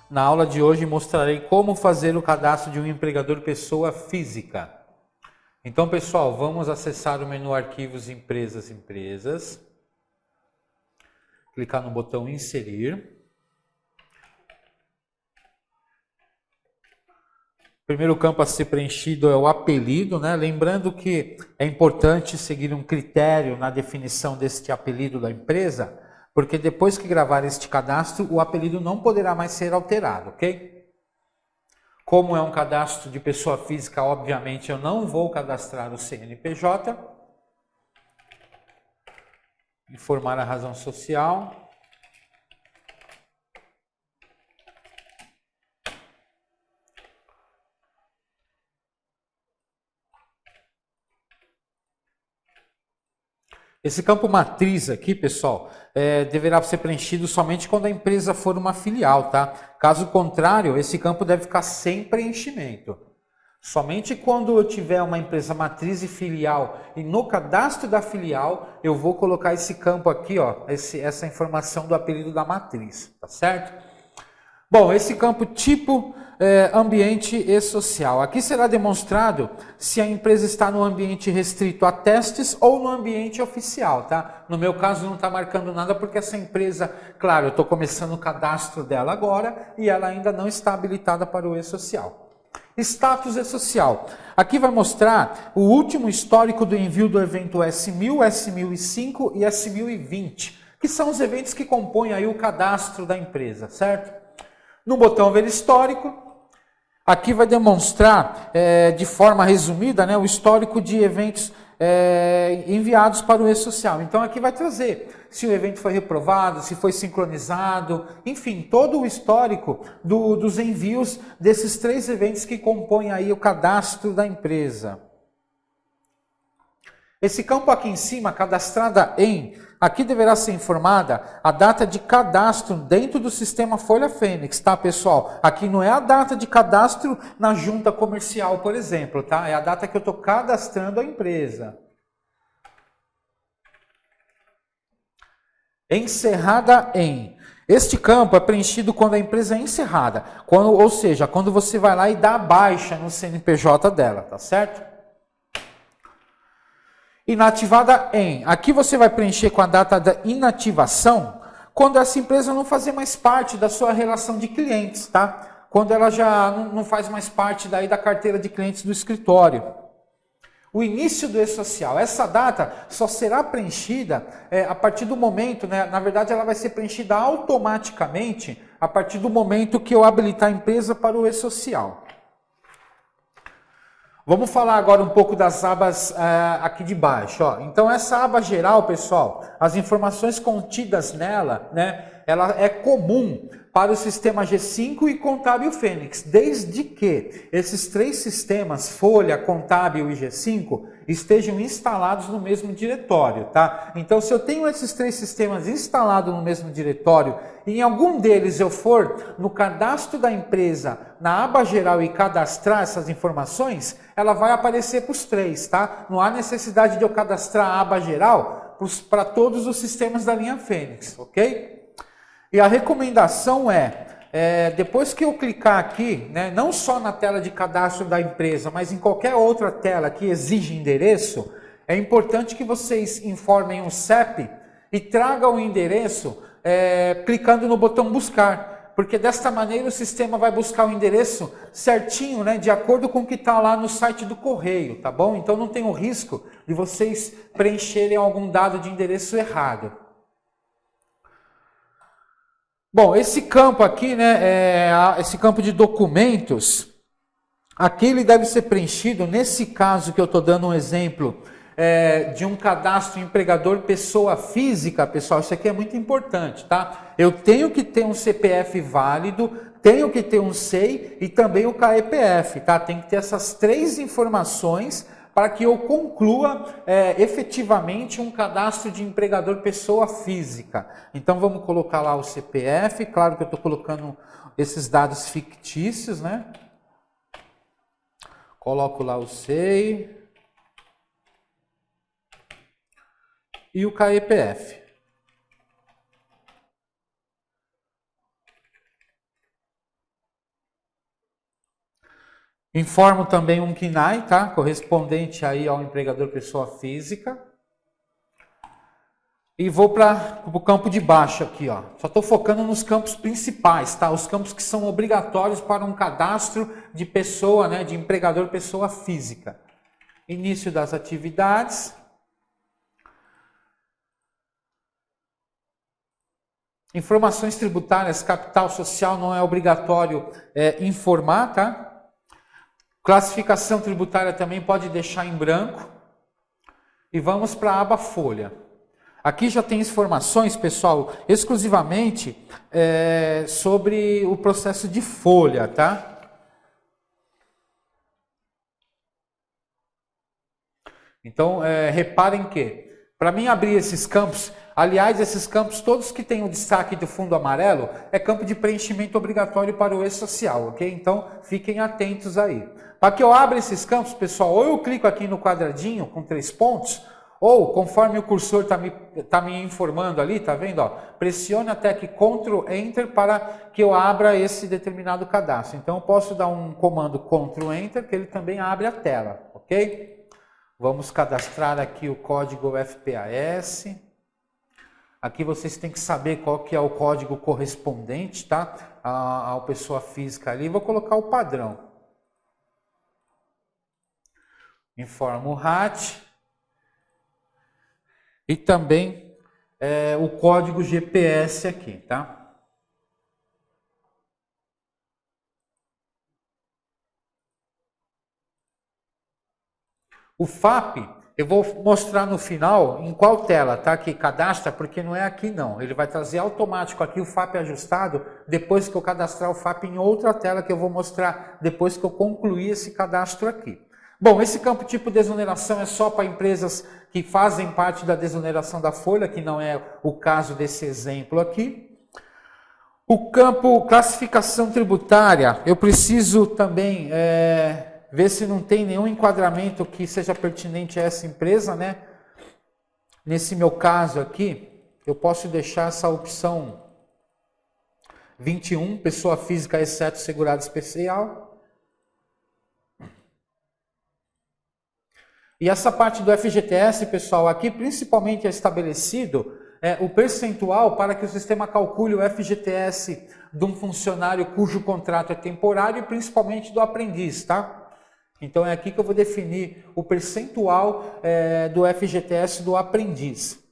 Na aula de hoje mostrarei como fazer o cadastro de um empregador pessoa física. Então, pessoal, vamos acessar o menu Arquivos, Empresas, Empresas. Clicar no botão Inserir. O primeiro campo a ser preenchido é o apelido, né? Lembrando que é importante seguir um critério na definição deste apelido da empresa, porque depois que gravar este cadastro, o apelido não poderá mais ser alterado, ok? Como é um cadastro de pessoa física, obviamente eu não vou cadastrar o CNPJ. Informar a razão social. Esse campo matriz aqui, pessoal, deverá ser preenchido somente quando a empresa for uma filial, tá? Caso contrário, esse campo deve ficar sem preenchimento. Somente quando eu tiver uma empresa matriz e filial e no cadastro da filial, eu vou colocar esse campo aqui, ó, essa informação do apelido da matriz, tá certo? Bom, esse campo tipo ambiente e social. Aqui será demonstrado se a empresa está no ambiente restrito a testes ou no ambiente oficial, tá? No meu caso não está marcando nada porque essa empresa, claro, eu estou começando o cadastro dela agora e ela ainda não está habilitada para o e-social. Status e-social. Aqui vai mostrar o último histórico do envio do evento S1000, S1005 e S1020, que são os eventos que compõem aí o cadastro da empresa, certo? No botão Ver Histórico, aqui vai demonstrar de forma resumida, né, o histórico de eventos enviados para o e-social. Então aqui vai trazer se o evento foi reprovado, se foi sincronizado, enfim, todo o histórico dos envios desses 3 eventos que compõem aí o cadastro da empresa. Esse campo aqui em cima, cadastrada em, aqui deverá ser informada a data de cadastro dentro do sistema Folha Fênix, tá, pessoal? Aqui não é a data de cadastro na junta comercial, por exemplo, tá? É a data que eu estou cadastrando a empresa. Encerrada em. Este campo é preenchido quando a empresa é encerrada, ou seja, quando você vai lá e dá a baixa no CNPJ dela, tá certo? Inativada em. Aqui você vai preencher com a data da inativação, quando essa empresa não fazer mais parte da sua relação de clientes, tá? Quando ela já não faz mais parte daí da carteira de clientes do escritório. O início do e-social. Essa data só será preenchida a partir do momento, né? Na verdade ela vai ser preenchida automaticamente a partir do momento que eu habilitar a empresa para o e-social. Vamos falar agora um pouco das abas aqui de baixo. Ó. Então essa aba geral, pessoal, as informações contidas nela, né, ela é comum para o sistema G5 e Contábil Fênix, desde que esses 3 sistemas, Folha, Contábil e G5, estejam instalados no mesmo diretório, tá? Então, se eu tenho esses 3 sistemas instalados no mesmo diretório e em algum deles eu for no cadastro da empresa, na aba geral e cadastrar essas informações, ela vai aparecer para os 3, tá? Não há necessidade de eu cadastrar a aba geral para todos os sistemas da linha Fênix, ok? E a recomendação depois que eu clicar aqui, né, não só na tela de cadastro da empresa, mas em qualquer outra tela que exige endereço, é importante que vocês informem o CEP e tragam o endereço clicando no botão buscar, porque desta maneira o sistema vai buscar o endereço certinho, né, de acordo com o que está lá no site do correio, tá bom? Então não tem o risco de vocês preencherem algum dado de endereço errado. Bom, esse campo aqui, né, esse campo de documentos, aqui ele deve ser preenchido, nesse caso que eu estou dando um exemplo, de um cadastro empregador pessoa física, pessoal, isso aqui é muito importante, tá? Eu tenho que ter um CPF válido, tenho que ter um SEI e também o CAEPF, tá? Tem que ter essas 3 informações para que eu conclua efetivamente um cadastro de empregador pessoa física. Então vamos colocar lá o CPF, claro que eu estou colocando esses dados fictícios, né? Coloco lá o SEI e o CAEPF. Informo também um CNAE, tá? Correspondente aí ao empregador pessoa física. E vou para o campo de baixo aqui, ó. Só estou focando nos campos principais, tá? Os campos que são obrigatórios para um cadastro de pessoa, né? De empregador pessoa física. Início das atividades. Informações tributárias, capital social não é obrigatório informar, tá? Classificação tributária também pode deixar em branco. E vamos para a aba folha. Aqui já tem informações, pessoal, exclusivamente sobre o processo de folha, tá? Então, reparem que, para mim abrir esses campos, aliás, esses campos todos que têm o destaque do fundo amarelo, é campo de preenchimento obrigatório para o e-social, ok? Então, fiquem atentos aí. Para que eu abra esses campos, pessoal, ou eu clico aqui no quadradinho com 3 pontos, ou, conforme o cursor tá me informando ali, tá vendo? Ó, pressione até que Ctrl Enter para que eu abra esse determinado cadastro. Então, eu posso dar um comando Ctrl Enter, que ele também abre a tela, ok? Vamos cadastrar aqui o código FPAS. Aqui vocês têm que saber qual que é o código correspondente, tá? Ao pessoa física ali. Vou colocar o padrão. Informo o RAT. E também o código GPS aqui, tá? O FAP, eu vou mostrar no final em qual tela, tá? Que cadastra, porque não é aqui não. Ele vai trazer automático aqui o FAP ajustado, depois que eu cadastrar o FAP em outra tela que eu vou mostrar depois que eu concluir esse cadastro aqui. Bom, esse campo tipo de desoneração é só para empresas que fazem parte da desoneração da folha, que não é o caso desse exemplo aqui. O campo classificação tributária, eu preciso também ver se não tem nenhum enquadramento que seja pertinente a essa empresa, né? Nesse meu caso aqui, eu posso deixar essa opção 21, pessoa física exceto segurado especial. E essa parte do FGTS, pessoal, aqui principalmente é estabelecido o percentual para que o sistema calcule o FGTS de um funcionário cujo contrato é temporário e principalmente do aprendiz, tá? Então é aqui que eu vou definir o percentual do FGTS do aprendiz.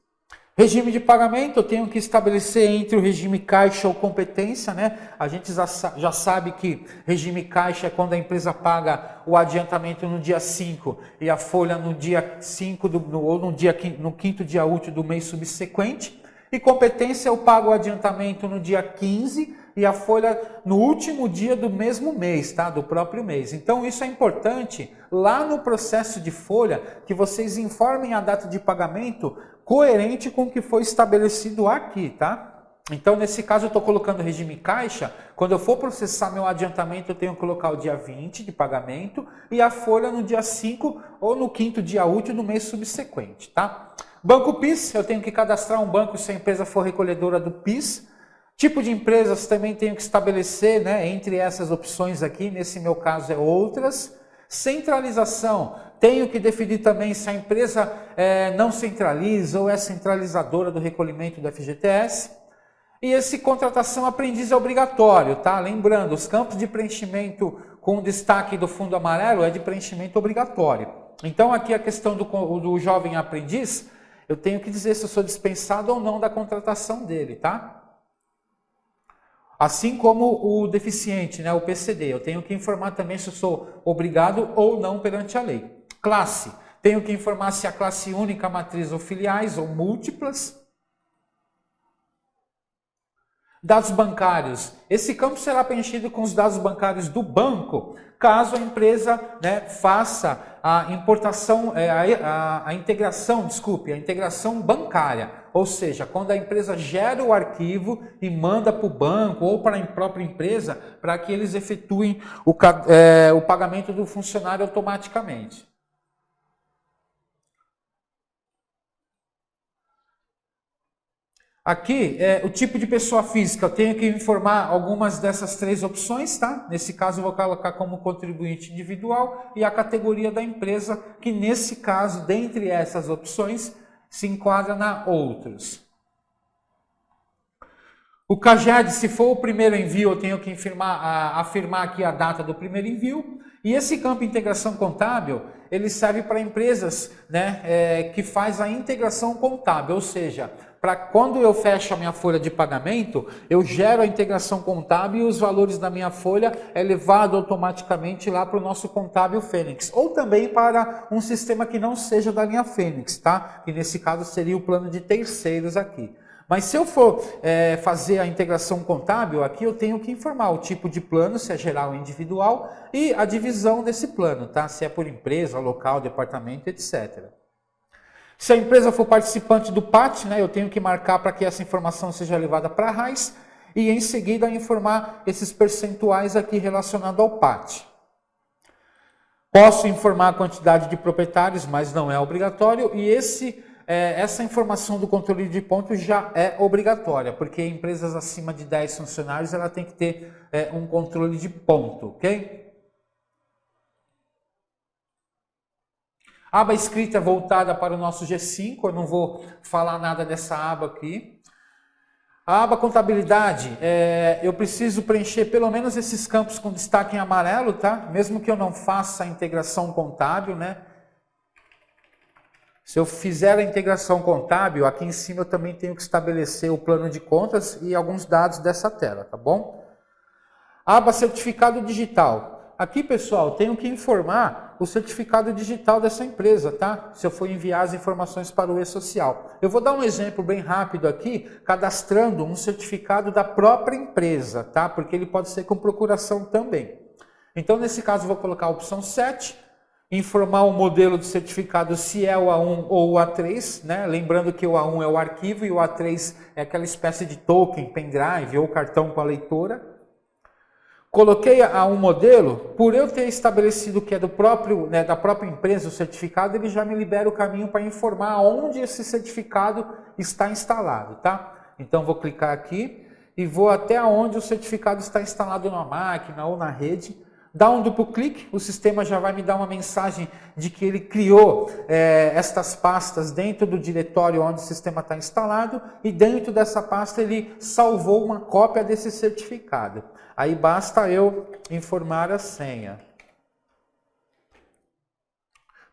Regime de pagamento, eu tenho que estabelecer entre o regime caixa ou competência, né? A gente já sabe que regime caixa é quando a empresa paga o adiantamento no dia 5 e a folha no dia 5 ou no quinto dia útil do mês subsequente. E competência eu pago o adiantamento no dia 15 e a folha no último dia do mesmo mês, tá? Do próprio mês. Então isso é importante lá no processo de folha que vocês informem a data de pagamento coerente com o que foi estabelecido aqui, tá? Então, nesse caso, eu estou colocando regime caixa. Quando eu for processar meu adiantamento, eu tenho que colocar o dia 20 de pagamento e a folha no dia 5 ou no quinto dia útil do mês subsequente, tá? Banco PIS, eu tenho que cadastrar um banco se a empresa for recolhedora do PIS. Tipo de empresas também tenho que estabelecer, né, entre essas opções aqui, nesse meu caso é outras. Centralização, tenho que definir também se a empresa não centraliza ou é centralizadora do recolhimento do FGTS. E esse contratação aprendiz é obrigatório, tá? Lembrando, os campos de preenchimento com destaque do fundo amarelo é de preenchimento obrigatório. Então aqui a questão do jovem aprendiz, eu tenho que dizer se eu sou dispensado ou não da contratação dele, tá? Assim como o deficiente, né, o PCD, eu tenho que informar também se eu sou obrigado ou não perante a lei. Classe, tenho que informar se a classe única, matriz ou filiais ou múltiplas. Dados bancários, esse campo será preenchido com os dados bancários do banco, caso a empresa, né, faça a importação, a integração bancária. Ou seja, quando a empresa gera o arquivo e manda para o banco ou para a própria empresa, para que eles efetuem o pagamento do funcionário automaticamente. Aqui, o tipo de pessoa física, eu tenho que informar algumas dessas 3 opções, tá? Nesse caso, eu vou colocar como contribuinte individual e a categoria da empresa, que nesse caso, dentre essas opções, se enquadra na outros. O CAGED, se for o primeiro envio, eu tenho que afirmar aqui a data do primeiro envio. E esse campo integração contábil, ele serve para empresas, né, que faz a integração contábil, ou seja, para quando eu fecho a minha folha de pagamento, eu gero a integração contábil e os valores da minha folha é levado automaticamente lá para o nosso contábil Fênix. Ou também para um sistema que não seja da linha Fênix, tá? Que nesse caso seria o plano de terceiros aqui. Mas se eu for fazer a integração contábil, aqui eu tenho que informar o tipo de plano, se é geral ou individual, e a divisão desse plano, tá? Se é por empresa, local, departamento, etc. Se a empresa for participante do PAT, né, eu tenho que marcar para que essa informação seja levada para a RAIS e em seguida informar esses percentuais aqui relacionados ao PAT. Posso informar a quantidade de proprietários, mas não é obrigatório, e essa informação do controle de pontos já é obrigatória, porque empresas acima de 10 funcionários ela tem que ter um controle de ponto, ok? Aba escrita voltada para o nosso G5, eu não vou falar nada dessa aba aqui. A aba contabilidade, eu preciso preencher pelo menos esses campos com destaque em amarelo, tá? Mesmo que eu não faça a integração contábil, né? Se eu fizer a integração contábil, aqui em cima eu também tenho que estabelecer o plano de contas e alguns dados dessa tela, tá bom? Aba certificado digital. Aqui, pessoal, tenho que informar o certificado digital dessa empresa, tá? Se eu for enviar as informações para o e-social. Eu vou dar um exemplo bem rápido aqui, cadastrando um certificado da própria empresa, tá? Porque ele pode ser com procuração também. Então, nesse caso, eu vou colocar a opção 7, informar o modelo de certificado, se é o A1 ou o A3, né? Lembrando que o A1 é o arquivo e o A3 é aquela espécie de token, pendrive ou cartão com a leitora. Coloquei a um modelo, por eu ter estabelecido que é do próprio, né, da própria empresa o certificado, ele já me libera o caminho para informar onde esse certificado está instalado, tá? Então vou clicar aqui e vou até onde o certificado está instalado na máquina ou na rede. Dá um duplo clique, o sistema já vai me dar uma mensagem de que ele criou estas pastas dentro do diretório onde o sistema está instalado e dentro dessa pasta ele salvou uma cópia desse certificado. Aí basta eu informar a senha.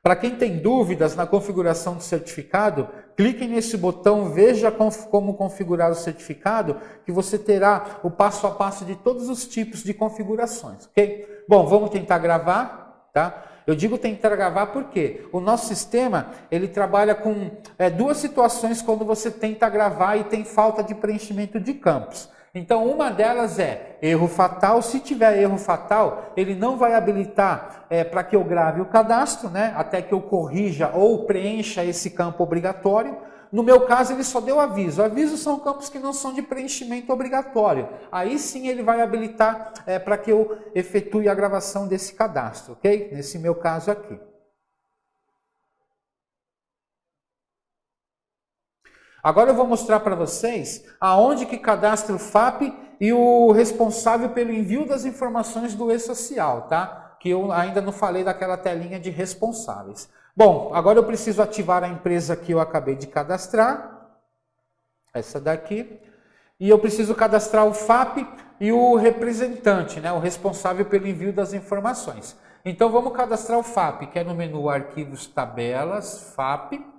Para quem tem dúvidas na configuração do certificado, clique nesse botão, veja como configurar o certificado, que você terá o passo a passo de todos os tipos de configurações, ok? Bom, vamos tentar gravar, tá? Eu digo tentar gravar porque o nosso sistema, ele trabalha com duas situações quando você tenta gravar e tem falta de preenchimento de campos. Então, uma delas é erro fatal. Se tiver erro fatal, ele não vai habilitar para que eu grave o cadastro, né? Até que eu corrija ou preencha esse campo obrigatório. No meu caso, ele só deu aviso. Avisos são campos que não são de preenchimento obrigatório. Aí sim ele vai habilitar para que eu efetue a gravação desse cadastro, ok? Nesse meu caso aqui. Agora eu vou mostrar para vocês aonde que cadastra o FAP e o responsável pelo envio das informações do e-social, tá? Que eu ainda não falei daquela telinha de responsáveis. Bom, agora eu preciso ativar a empresa que eu acabei de cadastrar, essa daqui, e eu preciso cadastrar o FAP e o representante, né? O responsável pelo envio das informações. Então vamos cadastrar o FAP, que é no menu Arquivos, Tabelas, FAP.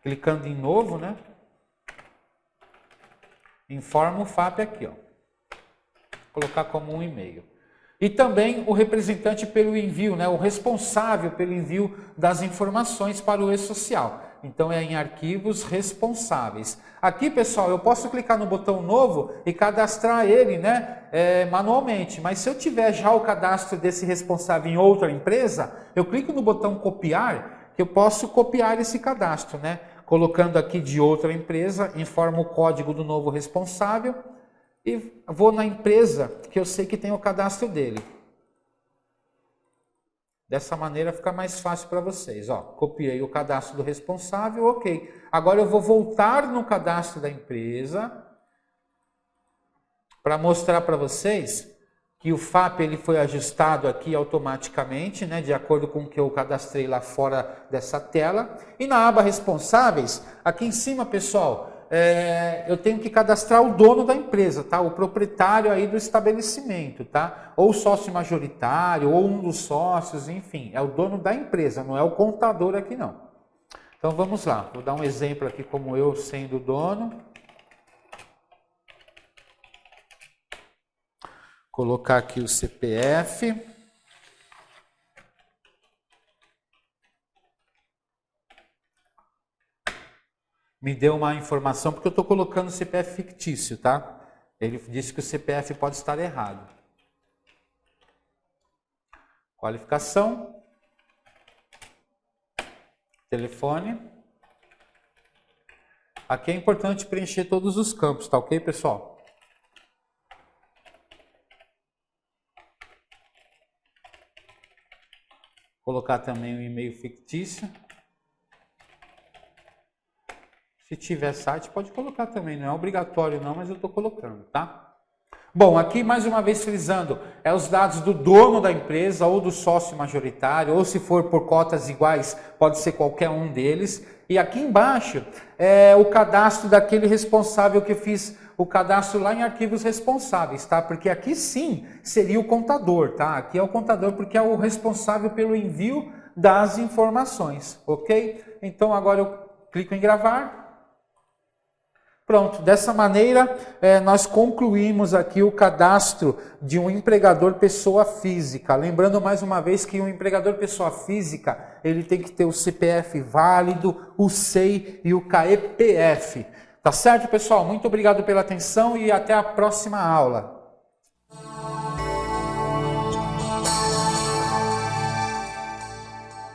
Clicando em novo, né? Informa o FAP aqui, ó. Vou colocar como um e-mail. E também o representante pelo envio, né? O responsável pelo envio das informações para o e-social. Então é em arquivos responsáveis. Aqui, pessoal, eu posso clicar no botão novo e cadastrar ele, né? Manualmente. Mas se eu tiver já o cadastro desse responsável em outra empresa, eu clico no botão copiar, que eu posso copiar esse cadastro, né? Colocando aqui de outra empresa, informo o código do novo responsável e vou na empresa que eu sei que tem o cadastro dele. Dessa maneira fica mais fácil para vocês. Ó, copiei o cadastro do responsável, ok. Agora eu vou voltar no cadastro da empresa para mostrar para vocês que o FAP ele foi ajustado aqui automaticamente, né, de acordo com o que eu cadastrei lá fora dessa tela. E na aba responsáveis, aqui em cima, pessoal, eu tenho que cadastrar o dono da empresa, tá? O proprietário aí do estabelecimento, tá? Ou sócio majoritário, ou um dos sócios, enfim, é o dono da empresa, não é o contador aqui não. Então vamos lá, vou dar um exemplo aqui como eu sendo o dono. Colocar aqui o CPF. Me deu uma informação, porque eu estou colocando o CPF fictício, tá? Ele disse que o CPF pode estar errado. Qualificação. Telefone. Aqui é importante preencher todos os campos, tá ok, pessoal? Colocar também o e-mail fictício. Se tiver site, pode colocar também. Não é obrigatório não, mas eu estou colocando, tá? Bom, aqui mais uma vez frisando, é os dados do dono da empresa ou do sócio majoritário, ou se for por cotas iguais, pode ser qualquer um deles. E aqui embaixo é o cadastro daquele responsável que eu fiz o cadastro lá em arquivos responsáveis, tá? Porque aqui sim seria o contador, tá? Aqui é o contador porque é o responsável pelo envio das informações, ok? Então agora eu clico em gravar. Pronto, dessa maneira nós concluímos aqui o cadastro de um empregador pessoa física. Lembrando mais uma vez que um empregador pessoa física, ele tem que ter o CPF válido, o SEI e o CAEPF. Tá certo, pessoal? Muito obrigado pela atenção e até a próxima aula.